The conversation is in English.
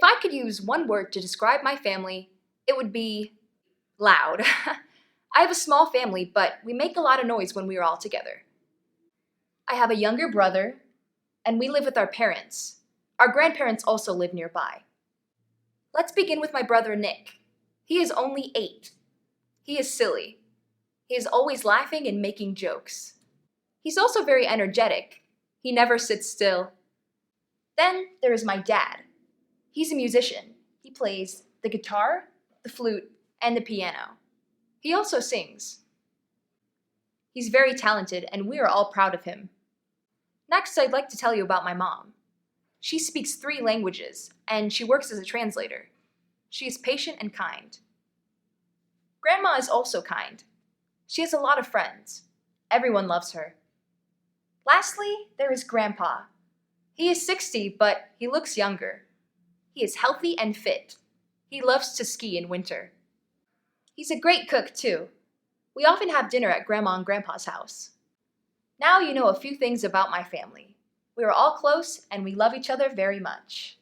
I could use one word to describe my family, it would be loud. I have a small family, but we make a lot of noise when we are all together. I have a younger brother, and we live with our parents. Our grandparents also live nearby. Let's begin with my brother Nick. He is only 8. He is silly. He is always laughing and making jokes. He's also very energetic. He never sits still. Then there is my dad. He's a musician. He plays the guitar, the flute, and the piano. He also sings. He's very talented, and we are all proud of him. Next, I'd like to tell you about my mom. She speaks 3 languages, and she works as a translator. She is patient and kind. Grandma is also kind. She has a lot of friends. Everyone loves her. Lastly, there is Grandpa. He is 60, but he looks younger. He is healthy and fit. He loves to ski in winter. He's a great cook, too. We often have dinner at Grandma and Grandpa's house. Now you know a few things about my family. We are all close and we love each other very much.